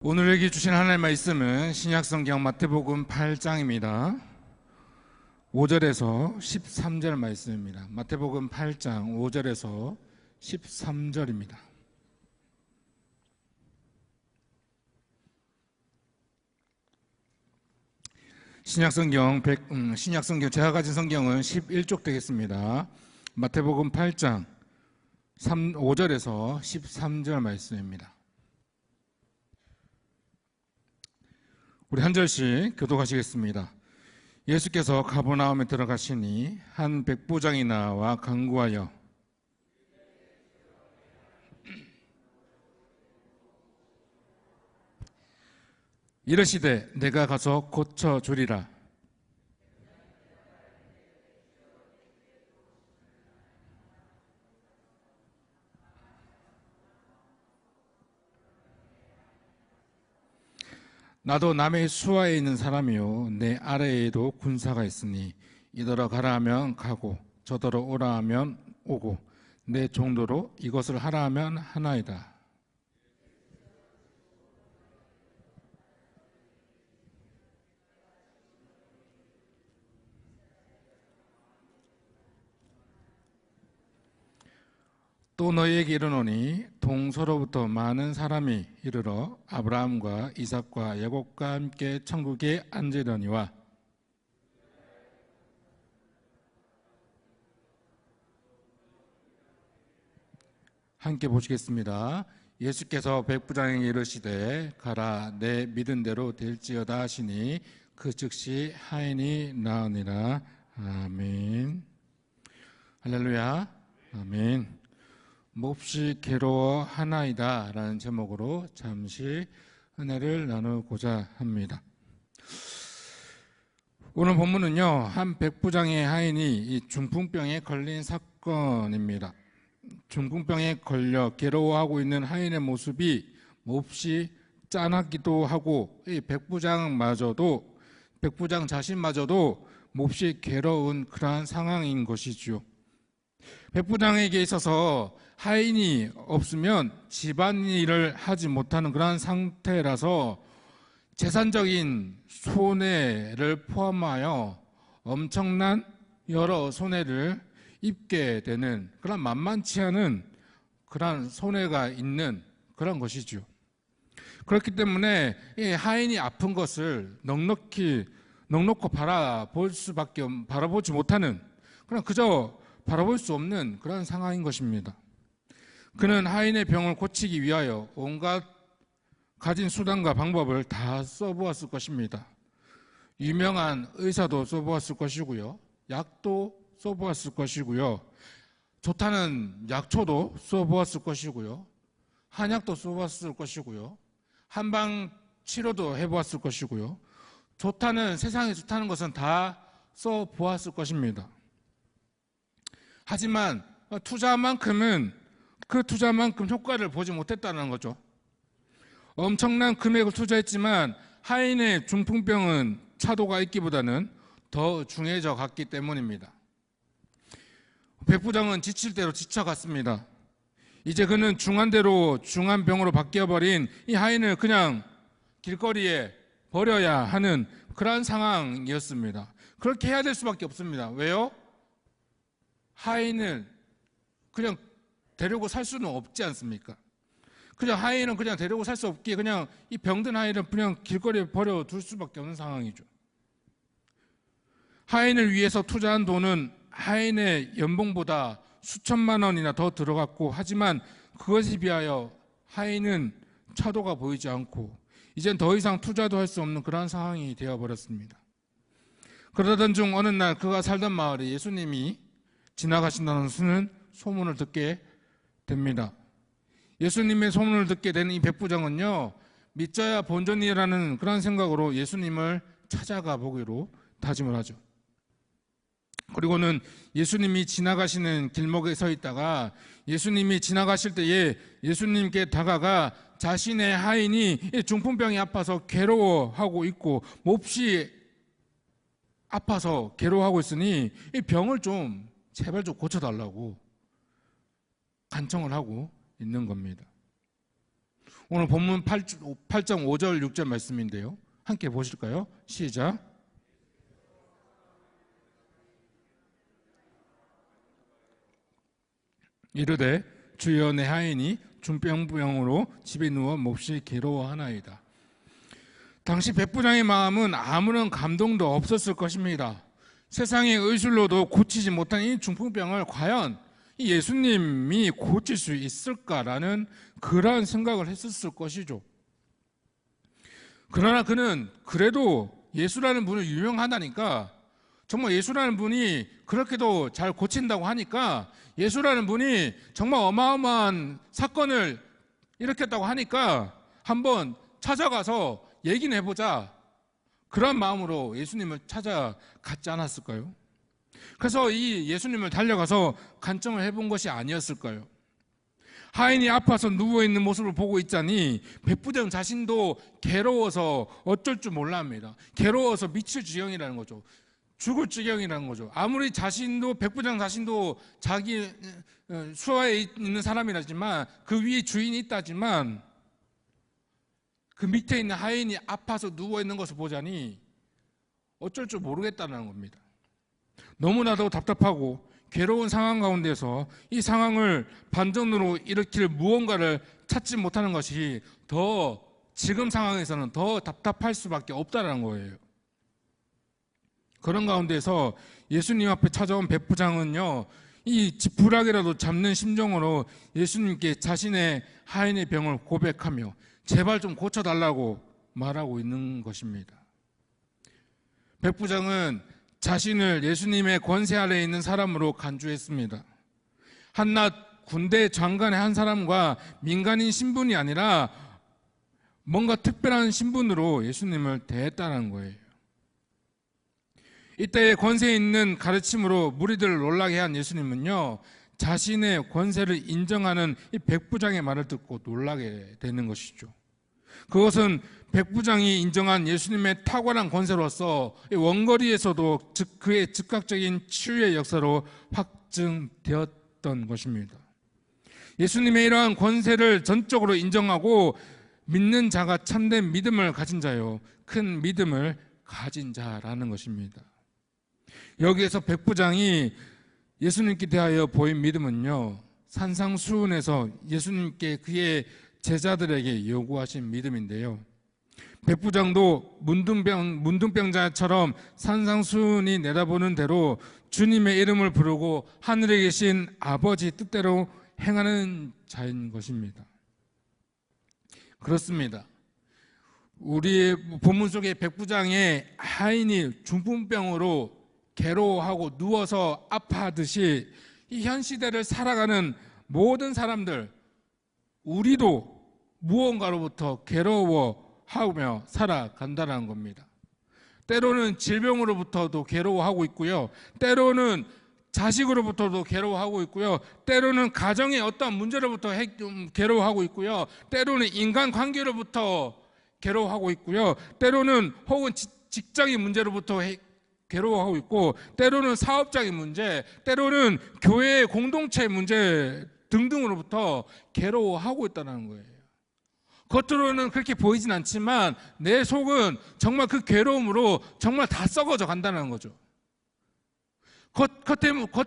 오늘에게 주신 하나님의 말씀은 신약성경 마태복음 8장입니다. 5절에서 13절 말씀입니다. 마태복음 8장 5절에서 13절입니다. 신약성경 제가 가진 성경은 11쪽 되겠습니다. 마태복음 8장 5절에서 13절 말씀입니다. 우리 한 절씩 교독하시겠습니다. 예수께서 가버나움에 들어가시니 한 백부장이 나와 간구하여 이르시되 내가 가서 고쳐주리라. 나도 남의 수하에 있는 사람이요 내 아래에도 군사가 있으니 이더러 가라 하면 가고 저더러 오라 하면 오고 내 정도로 이것을 하라 하면 하나이다. 또 너희에게 이르노니 동서로부터 많은 사람이 이르러 아브라함과 이삭과 야곱과 함께 천국에 앉으려니와 함께 보시겠습니다. 예수께서 백부장에게 이르시되 가라 내 믿은 대로 될지어다 하시니 그 즉시 하인이 나으니라. 아멘. 할렐루야. 아멘. 몹시 괴로워하나이다 라는 제목으로 잠시 은혜를 나누고자 합니다. 오늘 본문은요, 한 백부장의 하인이 이 중풍병에 걸린 사건입니다. 중풍병에 걸려 괴로워하고 있는 하인의 모습이 몹시 짠하기도 하고 이 백부장 자신마저도 몹시 괴로운 그러한 상황인 것이죠. 백부장에게 있어서 하인이 없으면 집안일을 하지 못하는 그런 상태라서 재산적인 손해를 포함하여 엄청난 여러 손해를 입게 되는 그런 만만치 않은 그런 손해가 있는 그런 것이죠. 그렇기 때문에 이 하인이 아픈 것을 넉넉히 바라보지 못하는 그냥 그저 바라볼 수 없는 그런 상황인 것입니다. 그는 하인의 병을 고치기 위하여 온갖 가진 수단과 방법을 다 써보았을 것입니다. 유명한 의사도 써보았을 것이고요. 약도 써보았을 것이고요. 좋다는 약초도 써보았을 것이고요. 한약도 써보았을 것이고요. 한방 치료도 해보았을 것이고요. 세상에 좋다는 것은 다 써보았을 것입니다. 하지만 그 투자만큼 효과를 보지 못했다는 거죠. 엄청난 금액을 투자했지만 하인의 중풍병은 차도가 있기보다는 더 중해져 갔기 때문입니다. 백부장은 지칠 대로 지쳐갔습니다. 이제 그는 중한 병으로 바뀌어버린 이 하인을 그냥 길거리에 버려야 하는 그런 상황이었습니다. 그렇게 해야 될 수밖에 없습니다. 왜요? 하인을 그냥 데리고 살 수는 없지 않습니까? 하인은 그냥 데리고 살 수 없기에 그냥 이 병든 하인을 그냥 길거리에 버려둘 수밖에 없는 상황이죠. 하인을 위해서 투자한 돈은 하인의 연봉보다 수천만 원이나 더 들어갔고, 하지만 그것에 비하여 하인은 차도가 보이지 않고 이젠 더 이상 투자도 할 수 없는 그런 상황이 되어버렸습니다. 그러던 중 어느 날 그가 살던 마을에 예수님이 지나가신다는 소문을 듣게 됩니다. 예수님의 소문을 듣게 되는 이 백부장은요, 믿져야 본전이라는 그런 생각으로 예수님을 찾아가 보기로 다짐을 하죠. 그리고는 예수님이 지나가시는 길목에 서 있다가 예수님이 지나가실 때에 예수님께 다가가 자신의 하인이 중풍병이 아파서 괴로워하고 있고 몹시 아파서 괴로워하고 있으니 이 병을 제발 좀 고쳐달라고 간청을 하고 있는 겁니다. 오늘 본문 8장 5절 6절 말씀인데요. 함께 보실까요? 시작. 이르되 주여 내 하인이 중병으로 집에 누워 몹시 괴로워하나이다. 당시 백부장의 마음은 아무런 감동도 없었을 것입니다. 세상의 의술로도 고치지 못한 이 중풍병을 과연 이 예수님이 고칠 수 있을까라는 그러한 생각을 했었을 것이죠. 그러나 그는 그래도 예수라는 분이 유명하다니까, 정말 예수라는 분이 그렇게도 잘 고친다고 하니까, 예수라는 분이 정말 어마어마한 사건을 일으켰다고 하니까 한번 찾아가서 얘기는 해보자, 그런 마음으로 예수님을 찾아갔지 않았을까요? 그래서 이 예수님을 달려가서 간청을 해본 것이 아니었을까요? 하인이 아파서 누워있는 모습을 보고 있자니 백부장 자신도 괴로워서 어쩔 줄 몰라 합니다. 괴로워서 미칠 지경이라는 거죠. 죽을 지경이라는 거죠. 아무리 백부장 자신도 자기 수하에 있는 사람이라지만, 그 위에 주인이 있다지만, 그 밑에 있는 하인이 아파서 누워있는 것을 보자니 어쩔 줄 모르겠다는 겁니다. 너무나도 답답하고 괴로운 상황 가운데서 이 상황을 반전으로 일으킬 무언가를 찾지 못하는 것이 더 지금 상황에서는 더 답답할 수밖에 없다는 거예요. 그런 가운데서 예수님 앞에 찾아온 백부장은요, 이 지푸라기라도 잡는 심정으로 예수님께 자신의 하인의 병을 고백하며 제발 좀 고쳐달라고 말하고 있는 것입니다. 백부장은 자신을 예수님의 권세 아래에 있는 사람으로 간주했습니다. 한낱 군대 장관의 한 사람과 민간인 신분이 아니라 뭔가 특별한 신분으로 예수님을 대했다는 거예요. 이때의 권세 있는 가르침으로 무리들을 놀라게 한 예수님은요, 자신의 권세를 인정하는 이 백부장의 말을 듣고 놀라게 되는 것이죠. 그것은 백부장이 인정한 예수님의 탁월한 권세로서 원거리에서도 그의 즉각적인 치유의 역사로 확증되었던 것입니다. 예수님의 이러한 권세를 전적으로 인정하고 믿는 자가 참된 믿음을 가진 자요, 큰 믿음을 가진 자라는 것입니다. 여기에서 백부장이 예수님께 대하여 보인 믿음은요, 산상수훈에서 예수님께 그의 제자들에게 요구하신 믿음인데요, 백부장도 문둥병자처럼 산상수훈이 내다보는 대로 주님의 이름을 부르고 하늘에 계신 아버지 뜻대로 행하는 자인 것입니다. 그렇습니다. 우리 본문 속의 백부장의 하인이 중풍병으로 괴로워하고 누워서 아파하듯이 이 현 시대를 살아가는 모든 사람들, 우리도 무언가로부터 괴로워하며 살아간다는 겁니다. 때로는 질병으로부터도 괴로워하고 있고요, 때로는 자식으로부터도 괴로워하고 있고요, 때로는 가정의 어떤 문제로부터 괴로워하고 있고요, 때로는 인간관계로부터 괴로워하고 있고요, 때로는 혹은 직장의 문제로부터 괴로워하고 있고, 때로는 사업적인 문제, 때로는 교회의 공동체 문제 등등으로부터 괴로워하고 있다는 거예요. 겉으로는 그렇게 보이진 않지만 내 속은 정말 그 괴로움으로 정말 다 썩어져 간다는 거죠. 겉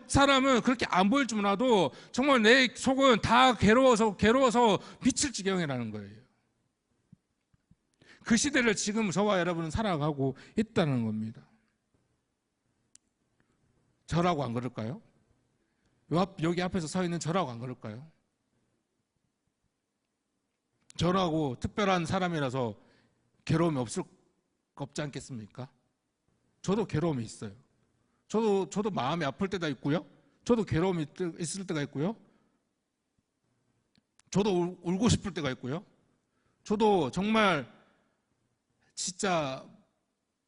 사람은 그렇게 안 보일 줄 몰라도 정말 내 속은 다 괴로워서 미칠 지경이라는 거예요. 그 시대를 지금 저와 여러분은 살아가고 있다는 겁니다. 저라고 안 그럴까요? 여기 앞에서 서 있는 저라고 안 그럴까요? 저라고 특별한 사람이라서 괴로움이 없지 않겠습니까? 저도 괴로움이 있어요. 저도 마음이 아플 때가 있고요, 저도 괴로움이 있을 때가 있고요, 저도 울고 싶을 때가 있고요, 저도 정말 진짜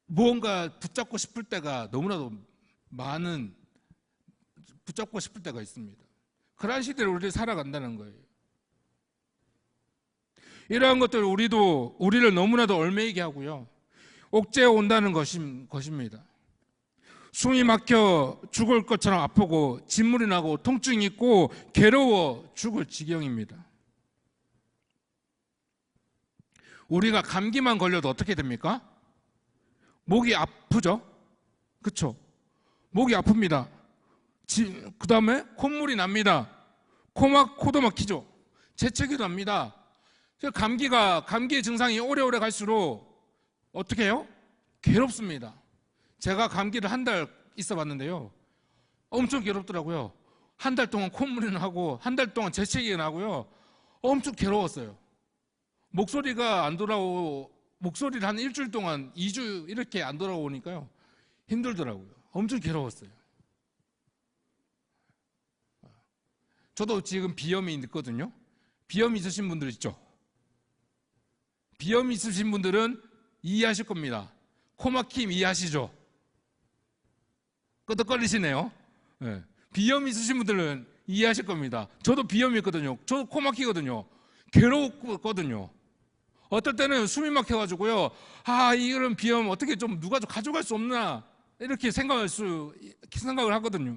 무언가 붙잡고 싶을 때가 너무나도 붙잡고 싶을 때가 있습니다. 그러한 시대를 우리를 살아간다는 거예요. 이러한 것들 우리를 너무나도 얽매이게 하고요, 옥죄어 온다는 것입니다. 숨이 막혀 죽을 것처럼 아프고 진물이 나고 통증이 있고 괴로워 죽을 지경입니다. 우리가 감기만 걸려도 어떻게 됩니까? 목이 아프죠? 그쵸? 목이 아픕니다. 그 다음에 콧물이 납니다. 코도 막히죠? 재채기도 납니다. 감기의 증상이 오래오래 갈수록 어떻게 해요? 괴롭습니다. 제가 감기를 한 달 있어 봤는데요. 엄청 괴롭더라고요. 한 달 동안 콧물이 나고, 한 달 동안 재채기가 나고요. 엄청 괴로웠어요. 목소리가 안 목소리를 한 일주일 동안, 2주 이렇게 안 돌아오니까요. 힘들더라고요. 엄청 괴로웠어요. 저도 지금 비염이 있거든요. 비염 있으신 분들 있죠? 비염 있으신 분들은 이해하실 겁니다. 코막힘 이해하시죠? 끄덕거리시네요. 네. 비염 있으신 분들은 이해하실 겁니다. 저도 비염이 있거든요. 저도 코 막히거든요. 괴로웠거든요. 어떨 때는 숨이 막혀가지고요. 이런 비염 어떻게 좀 누가 좀 가져갈 수 없나 이렇게 생각을 하거든요.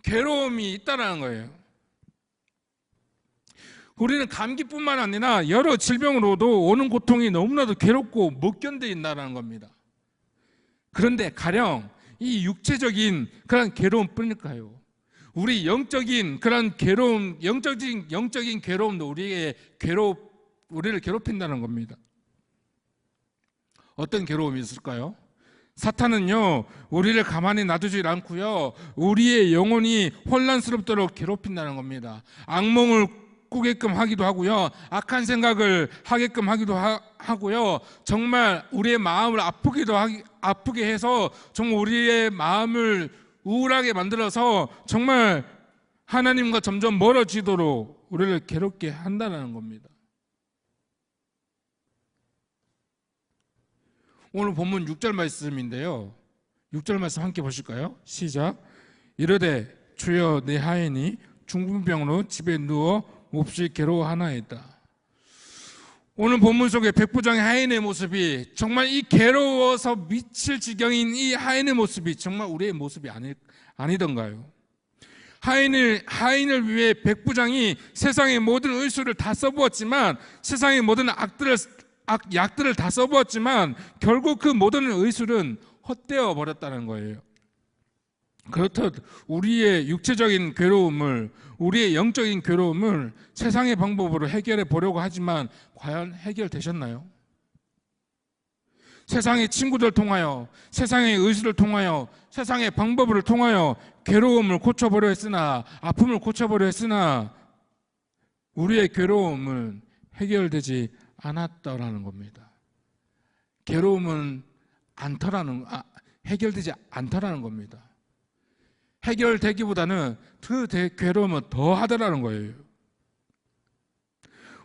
괴로움이 있다라는 거예요. 우리는 감기뿐만 아니라 여러 질병으로도 오는 고통이 너무나도 괴롭고 못 견뎌진다는 겁니다. 그런데 가령 이 육체적인 그런 괴로움뿐일까요? 우리 영적인 그런 괴로움, 영적인 괴로움도 우리를 괴롭힌다는 겁니다. 어떤 괴로움이 있을까요? 사탄은요, 우리를 가만히 놔두지 않고요, 우리의 영혼이 혼란스럽도록 괴롭힌다는 겁니다. 악몽을 꾸게끔 하기도 하고요, 악한 생각을 하게끔 하기도 하고요, 정말 우리의 마음을 아프게 해서 정말 우리의 마음을 우울하게 만들어서 정말 하나님과 점점 멀어지도록 우리를 괴롭게 한다는 겁니다. 오늘 본문 6절 말씀인데요. 6절 말씀 함께 보실까요? 시작. 이르되 주여 내 하인이 중풍병으로 집에 누워 몹시 괴로워하나이다. 오늘 본문 속에 백부장의 하인의 모습이 정말 이 괴로워서 미칠 지경인 이 하인의 모습이 정말 우리의 모습이 아니던가요? 하인을 위해 백부장이 세상의 모든 의술을 다 써보았지만, 세상의 모든 약들을 다 써보았지만 결국 그 모든 의술은 헛되어 버렸다는 거예요. 그렇듯 우리의 육체적인 괴로움을, 우리의 영적인 괴로움을 세상의 방법으로 해결해 보려고 하지만 과연 해결되셨나요? 세상의 친구들 통하여, 세상의 의술을 통하여, 세상의 방법을 통하여 괴로움을 고쳐보려 했으나, 아픔을 고쳐보려 했으나 우리의 괴로움은 해결되지 않았다라는 겁니다. 괴로움은 해결되지 않다라는 겁니다. 해결되기보다는 그 괴로움은 더 하더라는 거예요.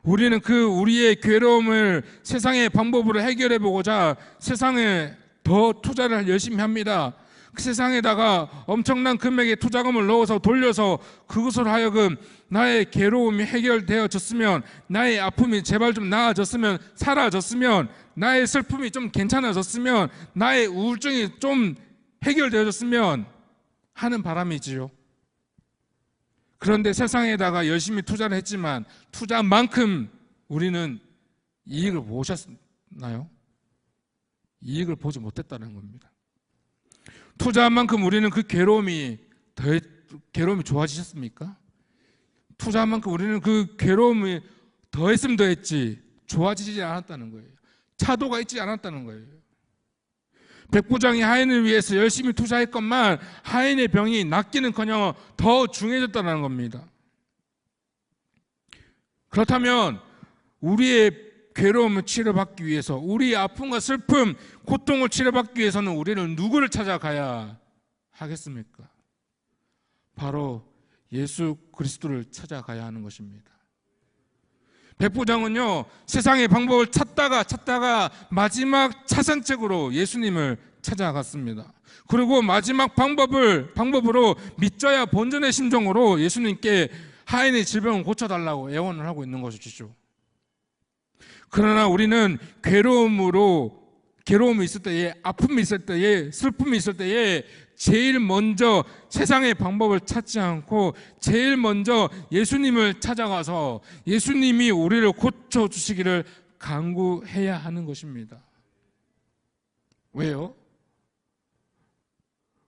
우리는 우리의 괴로움을 세상의 방법으로 해결해 보고자 세상에 더 투자를 열심히 합니다. 그 세상에다가 엄청난 금액의 투자금을 넣어서 돌려서 그것으로 하여금 나의 괴로움이 해결되어졌으면, 나의 아픔이 제발 좀 나아졌으면, 사라졌으면, 나의 슬픔이 좀 괜찮아졌으면, 나의 우울증이 좀 해결되어졌으면 하는 바람이지요. 그런데 세상에다가 열심히 투자를 했지만 투자만큼 우리는 이익을 보셨나요? 이익을 보지 못했다는 겁니다. 투자한 만큼 우리는 그 괴로움이 좋아지셨습니까? 투자한 만큼 우리는 그 괴로움이 더했으면 더했지 좋아지지 않았다는 거예요. 차도가 있지 않았다는 거예요. 백부장이 하인을 위해서 열심히 투자했건만 하인의 병이 낫기는커녕 더 중해졌다는 겁니다. 그렇다면 우리의 괴로움을 치료받기 위해서, 우리의 아픔과 슬픔, 고통을 치료받기 위해서는 우리는 누구를 찾아가야 하겠습니까? 바로 예수 그리스도를 찾아가야 하는 것입니다. 백부장은요, 세상의 방법을 찾다가 마지막 차선책으로 예수님을 찾아갔습니다. 그리고 마지막 방법으로 믿져야 본전의 심정으로 예수님께 하인의 질병을 고쳐달라고 애원을 하고 있는 것이죠. 그러나 우리는 괴로움이 있을 때에, 아픔이 있을 때에, 슬픔이 있을 때에 제일 먼저 세상의 방법을 찾지 않고 제일 먼저 예수님을 찾아가서 예수님이 우리를 고쳐주시기를 간구해야 하는 것입니다. 왜요?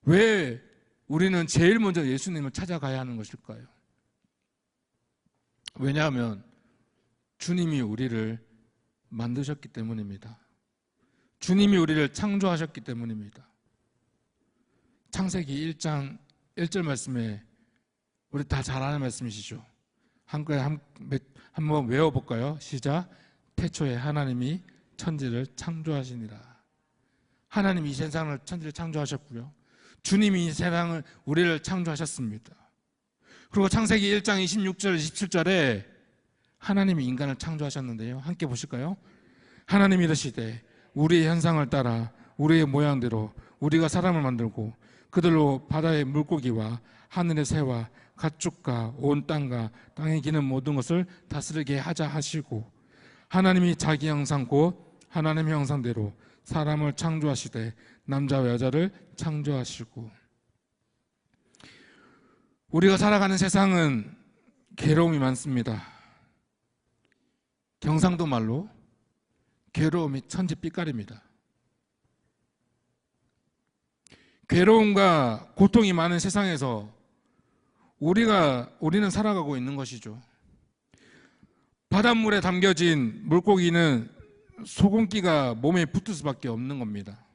왜 우리는 제일 먼저 예수님을 찾아가야 하는 것일까요? 왜냐하면 주님이 우리를 만드셨기 때문입니다. 주님이 우리를 창조하셨기 때문입니다. 창세기 1장 1절 말씀에 우리 다 잘 아는 말씀이시죠. 한번 외워볼까요? 시작. 태초에 하나님이 천지를 창조하시니라. 하나님이 이 세상을 천지를 창조하셨고요. 주님이 이 세상을 우리를 창조하셨습니다. 그리고 창세기 1장 26절 27절에 하나님이 인간을 창조하셨는데요. 함께 보실까요? 하나님이 이르시되 우리의 현상을 따라 우리의 모양대로 우리가 사람을 만들고 그들로 바다의 물고기와 하늘의 새와 가축과 온 땅과 땅에 기는 모든 것을 다스리게 하자 하시고 하나님이 자기 형상 곧 하나님의 형상대로 사람을 창조하시되 남자와 여자를 창조하시고. 우리가 살아가는 세상은 괴로움이 많습니다. 경상도 말로 괴로움이 천지빛깔입니다. 괴로움과 고통이 많은 세상에서 우리는 살아가고 있는 것이죠. 바닷물에 담겨진 물고기는 소금기가 몸에 붙을 수밖에 없는 겁니다.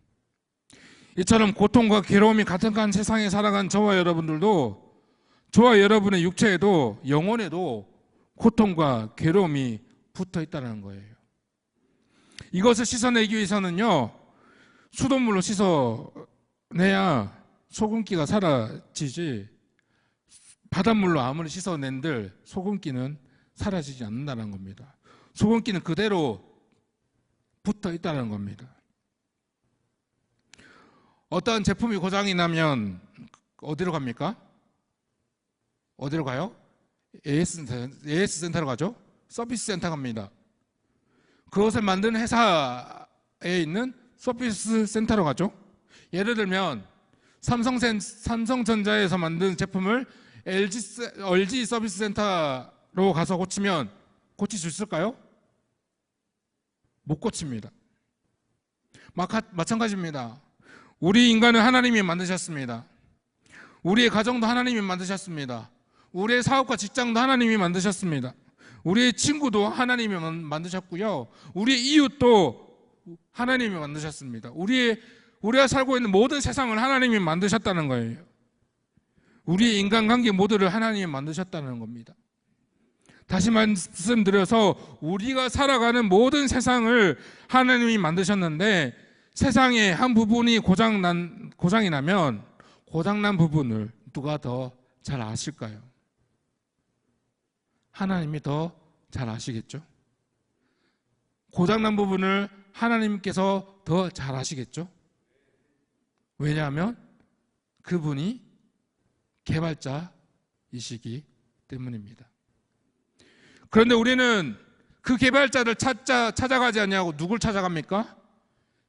이처럼 고통과 괴로움이 가득한 세상에 살아간 저와 여러분들도, 저와 여러분의 육체에도 영혼에도 고통과 괴로움이 붙어 있다는 거예요. 이것을 씻어내기 위해서는요, 수돗물로 씻어내야 소금기가 사라지지, 바닷물로 아무리 씻어낸들 소금기는 사라지지 않는다는 겁니다. 소금기는 그대로 붙어 있다는 겁니다. 어떤 제품이 고장이 나면 어디로 갑니까? 어디로 가요? AS 센터로 가죠? 서비스 센터 갑니다. 그것을 만드는 회사에 있는 서비스 센터로 가죠. 예를 들면 삼성전자에서 만든 제품을 LG 서비스 센터로 가서 고치면 고칠 수 있을까요? 못 고칩니다. 마찬가지입니다. 우리 인간은 하나님이 만드셨습니다. 우리의 가정도 하나님이 만드셨습니다. 우리의 사업과 직장도 하나님이 만드셨습니다. 우리의 친구도 하나님이 만드셨고요. 우리의 이웃도 하나님이 만드셨습니다. 우리가 살고 있는 모든 세상을 하나님이 만드셨다는 거예요. 우리의 인간관계 모두를 하나님이 만드셨다는 겁니다. 다시 말씀드려서 우리가 살아가는 모든 세상을 하나님이 만드셨는데 세상의 한 부분이 고장이 나면 고장난 부분을 누가 더 잘 아실까요? 하나님이 더 잘 아시겠죠? 고장난 부분을 하나님께서 더 잘 아시겠죠? 왜냐하면 그분이 개발자이시기 때문입니다. 그런데 우리는 그 개발자를 찾아가지 않냐고 누굴 찾아갑니까?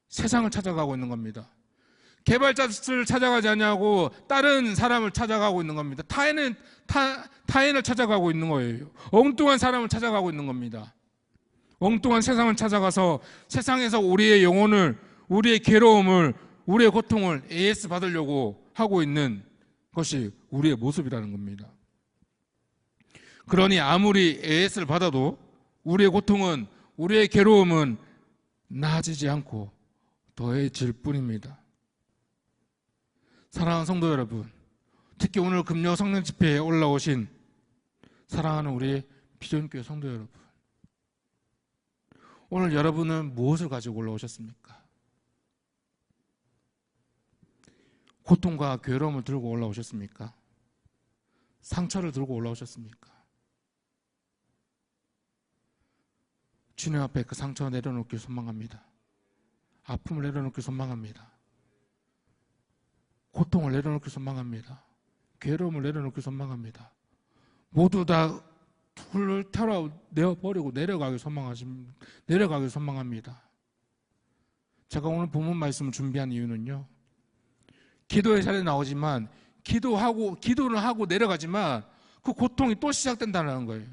세상을 찾아가고 있는 겁니다. 개발자를 찾아가지 않냐고 다른 사람을 찾아가고 있는 겁니다. 타인을 찾아가고 있는 거예요. 엉뚱한 사람을 찾아가고 있는 겁니다. 엉뚱한 세상을 찾아가서 세상에서 우리의 영혼을, 우리의 괴로움을, 우리의 고통을 AS 받으려고 하고 있는 것이 우리의 모습이라는 겁니다. 그러니 아무리 AS를 받아도 우리의 고통은, 우리의 괴로움은 나아지지 않고 더해질 뿐입니다. 사랑하는 성도 여러분, 특히 오늘 금요 성령 집회에 올라오신 사랑하는 우리 비전교회 성도 여러분, 오늘 여러분은 무엇을 가지고 올라오셨습니까? 고통과 괴로움을 들고 올라오셨습니까? 상처를 들고 올라오셨습니까? 주님 앞에 그 상처 내려놓길 소망합니다. 아픔을 내려놓길 소망합니다. 고통을 내려놓길 소망합니다. 괴로움을 내려놓길 소망합니다. 모두 다 훌 내어버리고 내려가길 소망합니다. 제가 오늘 본문 말씀을 준비한 이유는요, 기도의 자리에 나오지만 기도는 하고 내려가지만 그 고통이 또 시작된다는 거예요.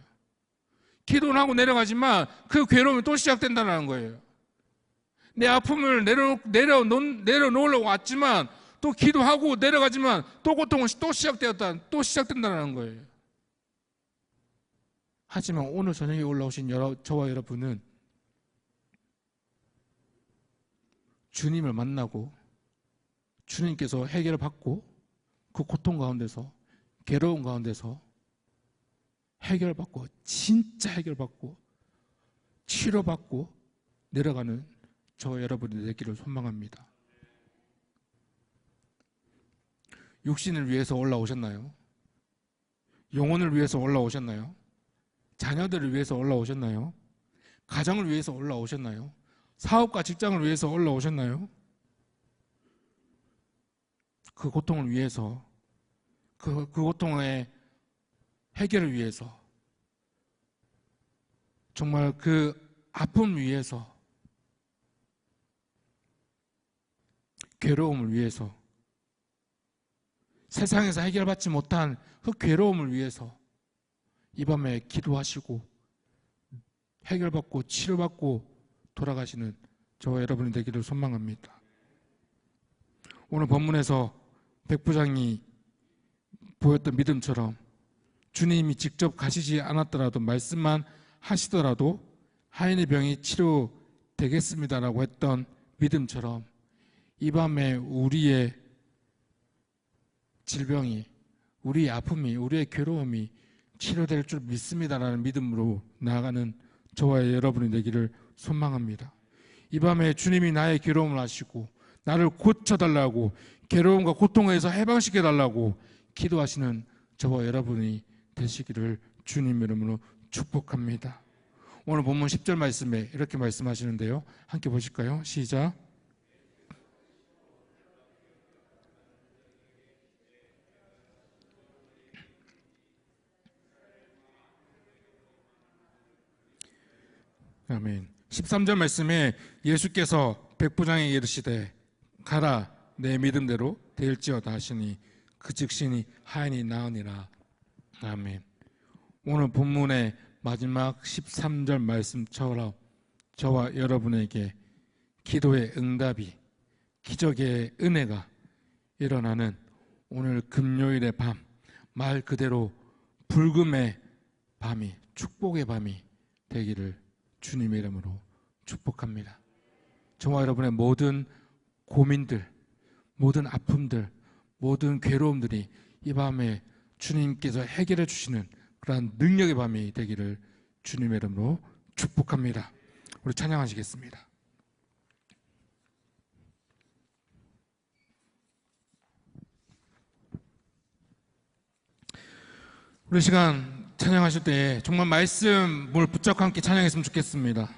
기도는 하고 내려가지만 그 괴로움이 또 시작된다는 거예요. 내 아픔을 내려놓으려고 왔지만 또 기도하고 내려가지만 또 고통은 또 시작된다는 거예요. 하지만 오늘 저녁에 올라오신 저와 여러분은 주님을 만나고 주님께서 해결을 받고 그 고통 가운데서 괴로운 가운데서 해결받고 진짜 해결받고 치료받고 내려가는 저와 여러분이 되기를 소망합니다. 육신을 위해서 올라오셨나요? 영혼을 위해서 올라오셨나요? 자녀들을 위해서 올라오셨나요? 가정을 위해서 올라오셨나요? 사업과 직장을 위해서 올라오셨나요? 그 고통을 위해서, 그 고통의 해결을 위해서, 정말 그 아픔 위해서, 괴로움을 위해서, 세상에서 해결받지 못한 그 괴로움을 위해서 이 밤에 기도하시고 해결받고 치료받고 돌아가시는 저와 여러분이 되기를 소망합니다. 오늘 본문에서 백부장이 보였던 믿음처럼 주님이 직접 가시지 않았더라도 말씀만 하시더라도 하인의 병이 치료되겠습니다라고 했던 믿음처럼 이 밤에 우리의 질병이, 우리의 아픔이, 우리의 괴로움이 치료될 줄 믿습니다라는 믿음으로 나아가는 저와 여러분이 되기를 소망합니다. 이 밤에 주님이 나의 괴로움을 아시고 나를 고쳐달라고, 괴로움과 고통에서 해방시켜달라고 기도하시는 저와 여러분이 되시기를 주님 이름으로 축복합니다. 오늘 본문 10절 말씀에 이렇게 말씀하시는데요, 함께 보실까요? 시작. 아멘. 13절 말씀에 예수께서 백부장에게 이르시되 가라, 내 믿음대로 되일지어다 하시니 그 즉시니 하인이 나으니라. 아멘. 오늘 본문의 마지막 13절 말씀처럼 저와 여러분에게 기도의 응답이, 기적의 은혜가 일어나는 오늘 금요일의 밤, 말 그대로 불금의 밤이, 축복의 밤이 되기를 주님의 이름으로 축복합니다. 저와 여러분의 모든 고민들, 모든 아픔들, 모든 괴로움들이 이 밤에 주님께서 해결해 주시는 그러한 능력의 밤이 되기를 주님의 이름으로 축복합니다. 우리 찬양하시겠습니다. 우리 시간 찬양하실 때 정말 말씀을 붙잡고 함께 찬양했으면 좋겠습니다.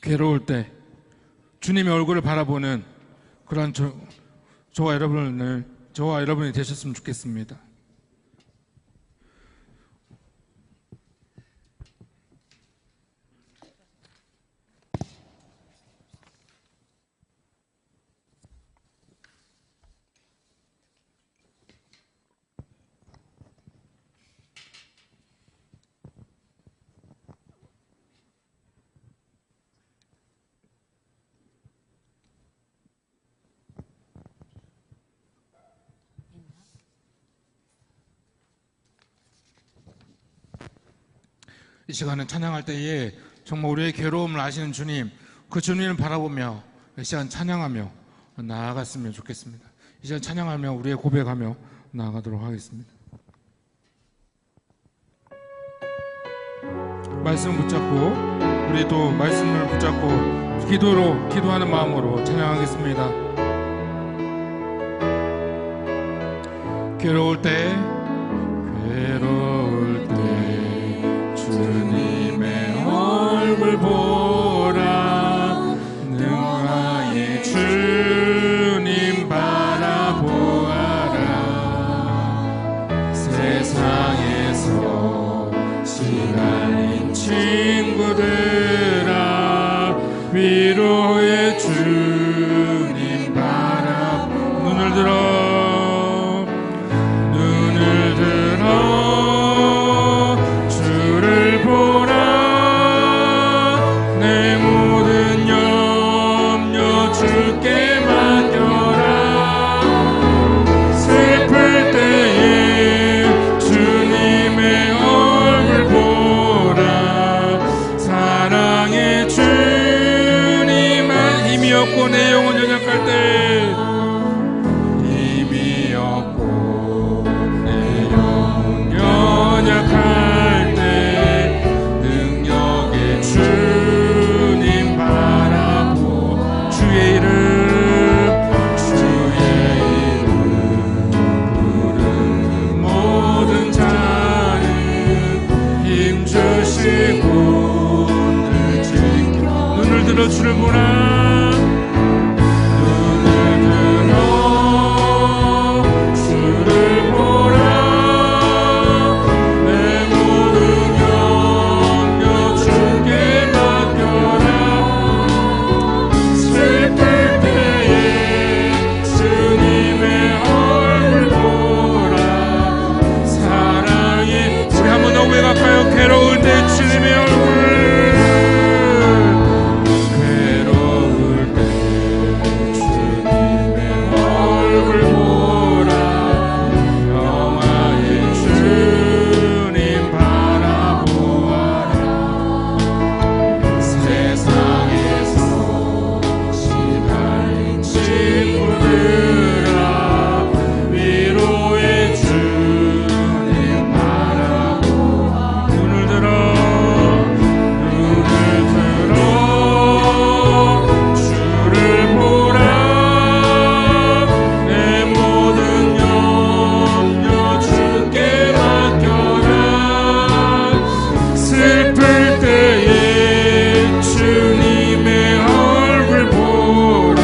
괴로울 때 주님의 얼굴을 바라보는 그런 저와 여러분이 되셨으면 좋겠습니다. 이 시간은 찬양할 때에 정말 우리의 괴로움을 아시는 주님, 그 주님을 바라보며 이 시간 찬양하며 나아갔으면 좋겠습니다. 이 시간 찬양하며 우리의 고백하며 나아가도록 하겠습니다. 말씀 붙잡고, 우리도 말씀을 붙잡고 기도하는 마음으로 찬양하겠습니다. 괴로울 때 주님의 얼굴 보라, 능하의 주님 바라보아라. 세상에서 시간인 친구들아, 위로의 주님 눈을 들어 주를 없고 내 영혼 연약할 때 힘이 없고 내 영혼 연약할 때 능력의 주님 바라보 주의 이름 부르는 모든 자는 힘주시고 늘 지켜 눈을 들어 주를 보라 괴로울 때 주님의 얼굴 괴로울 때 주님의 얼굴 보라 영화의 주님 바라보아라 세상에서 시달린 친구들아 위로의 주님 바라보아라 눈을 들어 주를 보라 내 모든 염려 주께 맡겨라 슬플 때에 주님의 얼굴 보라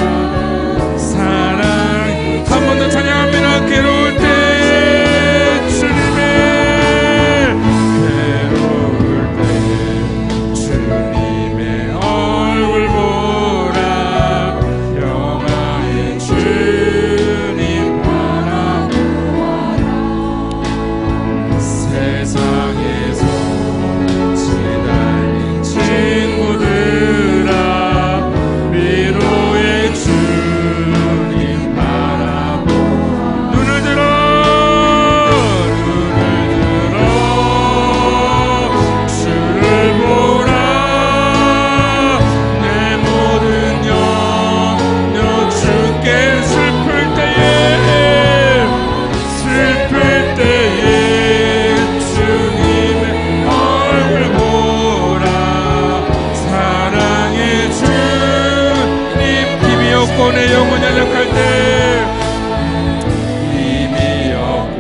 사랑 한 번 더 찬양합니다. 괴로울 때 내 영혼 연약할 때 힘이 없고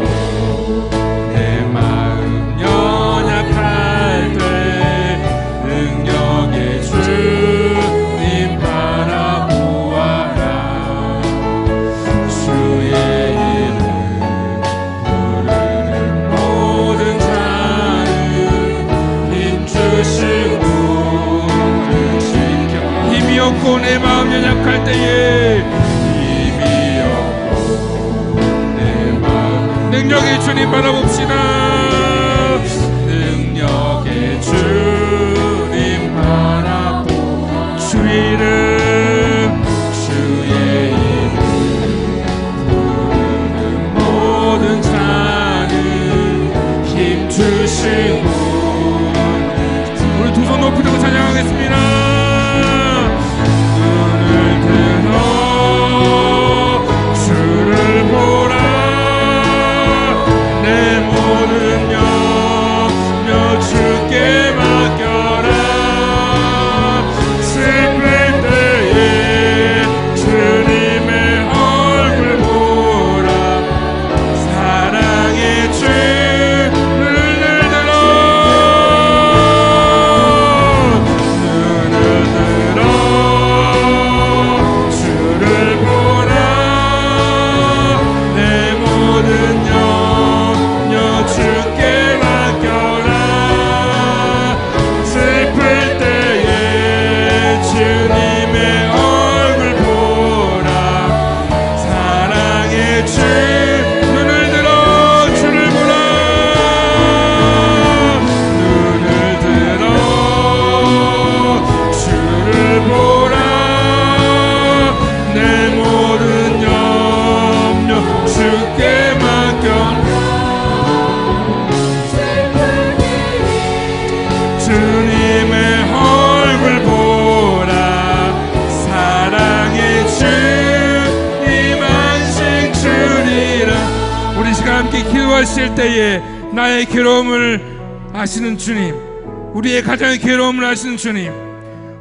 내 마음 연약할 때 능력의 주님 바라보아라 주의 이름 부르는 모든 자는 힘주시고 늘 지켜 힘이 없고 내 마음 연약할 때에 힘이 없고 내 마음 능력의 주님 바라봅시다 능력의 주님 바라보 주의 이름 주의 이름 부르는 모든 자는 힘주시고 우리 두 손 높이 들고 찬양하겠습니다. 주를 보라 내 모든 기도하실 때에 나의 괴로움을 아시는 주님, 우리의 가정의 괴로움을 아시는 주님,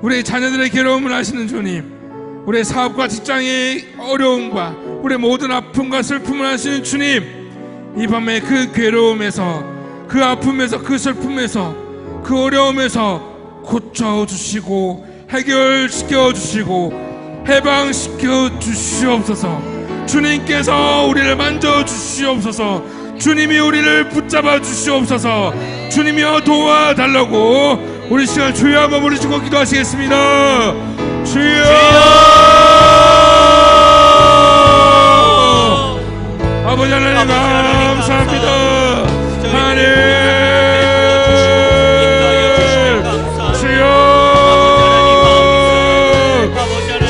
우리의 자녀들의 괴로움을 아시는 주님, 우리의 사업과 직장의 어려움과 우리의 모든 아픔과 슬픔을 아시는 주님, 이 밤에 그 괴로움에서, 그 아픔에서, 그 슬픔에서, 그 어려움에서 고쳐주시고 해결시켜 주시고 해방시켜 주시옵소서. 주님께서 우리를 만져 주시옵소서. 주님이 우리를 붙잡아 주시옵소서. 주님이여 도와달라고 우리 시간 주여 한번 부르시고 기도하시겠습니다. 주여, 아버지 하나님 감사합니다. 하나님 주여,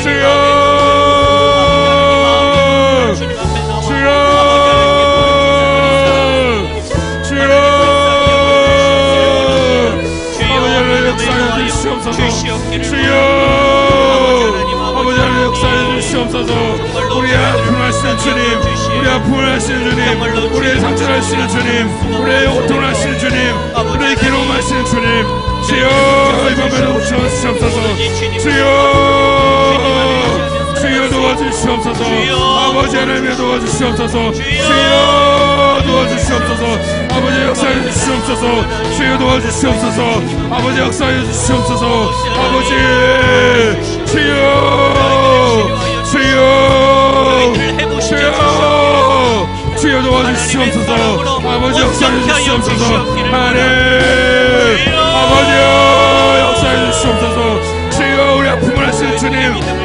주여, 주여, 주여, 아버지 하나님 역사해 주시옵소서. 주여, 아버지 하나님 역사해 주시옵소서. 우리의 아픔을 하시는 주님, 우리의 아픔을 하시는 주님, 우리의 상처를 하시는 주님, 우리의 고통을 하시는 주님, 우리의 괴로움을 하시는 주님, 주여 이 밤에도 고쳐주시옵소서. 주여, 주여 도와주시옵소서. 아버지 하나님의 도와주시옵소서. 주여 도와주시옵소서. 아버지 역사해 주시옵소서. 주여 도와주시옵소서. 아버지 역사해 주시옵소서. 아버지 주여, 주여, 주여, 주여 도와주시옵소서. 아버지 역사해 주시옵소서. 하나님 아버지여 역사해 주시옵소서. 주여 우리 아픔을 하시는 주님,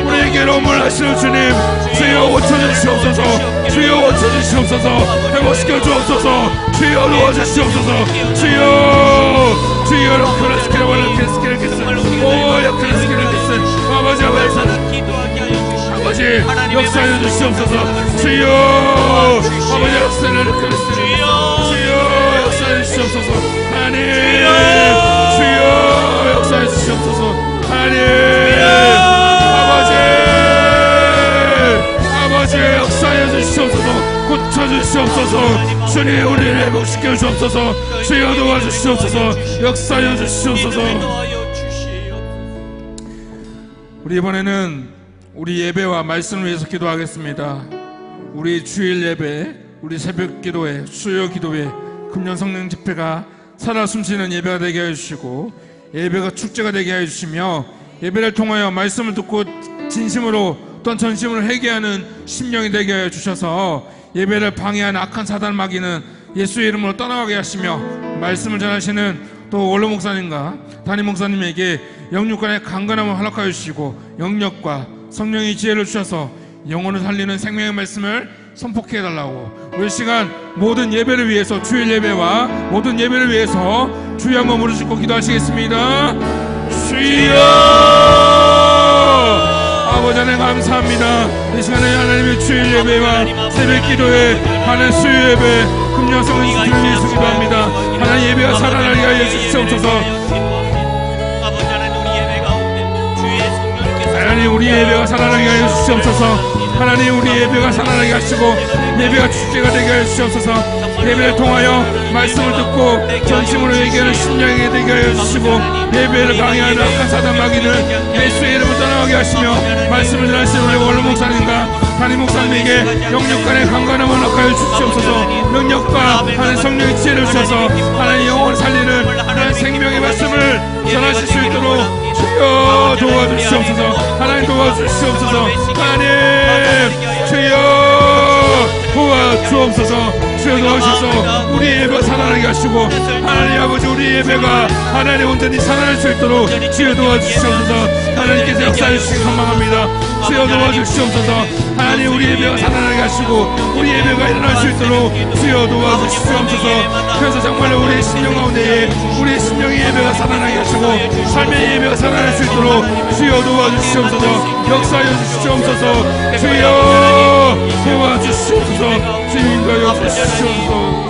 우리의 괴로움을 하시는 주님, 주여 고쳐주시옵소서. 주여 고쳐주시옵소서. 회복시켜 주옵소서. 주여 도와주시옵소서. 주여, 주여 럭크라스키를 원럭크라스키를 키스, 오 럭크라스키를 키스. 아버지 아버지 아버지 역사해 주시옵소서. 주여 아버지 역사를 럭크라스, 주여 역사해 주시옵소서. 하나님 주여 역사해 주시옵소서. 하나님 아버지, 아버지 역사해 주시옵소서. 고쳐주시옵소서. 주님 우리를 회복시켜 주옵소서. 주여 도와주시옵소서. 역사해 주시옵소서. 우리 이번에는 우리 예배와 말씀을 위해서 기도하겠습니다. 우리 주일 예배, 우리 새벽 기도회, 수요 기도회, 금년 성령 집회가 살아 숨쉬는 예배가 되게 해주시고 예배가 축제가 되게 해주시며 예배를 통하여 말씀을 듣고 진심으로 또한 전심으로 회개하는 심령이 되게 해주셔서 예배를 방해하는 악한 사단 마귀는 예수의 이름으로 떠나가게 하시며 말씀을 전하시는 또 원로 목사님과 담임 목사님에게 영육간의 강건함을 허락하여 주시고 영력과 성령의 지혜를 주셔서 영혼을 살리는 생명의 말씀을 선포해 달라고 우리 시간 모든 예배를 위해서 주일 예배와 모든 예배를 위해서 주여 한번 부르시고 기도하시겠습니다. 주여 아버지 하나님 감사합니다. 이 시간에 하나님의 주일 예배와 새벽 기도회, 하나님 수요 예배, 금년 성령 집회를 위해서 기도합니다. 하나님 예배가 살아나게 하여 주시옵소서. 하나님 우리 예배가 살아나게 하여 주시옵소서. 하나님 우리 예배가 살아나게 하시고 예배가 축제가 되게 하여 주시옵소서. 예배를 통하여 말씀을 듣고 전심으로 얘기하는 심령이 되게 하여 주시고 예배를 방해하는 악한 사단 마귀는 예수의 이름을 떠나가게 하시며 말씀을 전하시는 우리 원로 목사님과 담임 목사님에게 영육간의 강건함을 허락하여 주시옵소서. 영역과 하나님 성령의 지혜를 주셔서 하나님 영혼을 살리는 하나님 생명의 말씀을 전하실 수 있도록 주여 도와주시옵소서. 하나님 도와주시옵소서. 하나님 주여 도와주옵소서. 주여 도와주셔서 우리 예배가 살아나게 하시고 하나님 아버지 우리 예배가 하나님 온전히 살아날 수 있도록 주여 도와주시옵소서. 하나님께서 역사해 주시기 감사합니다. 주여 도와주시옵소서. 하나님 우리 예배가 살아나게 하시고 우리 예배가 일어날 수 있도록 주여 도와주시옵소서. 그래서 정말 우리의 심령 가운데에 우리의 심령의 예배가 살아나게 하시고 삶의 예배가 살아날 수 있도록 주여 도와주시옵소서. 역사하여 주시옵소서. 주여 도와주시옵소서. 주여 인도하여 주시옵소서.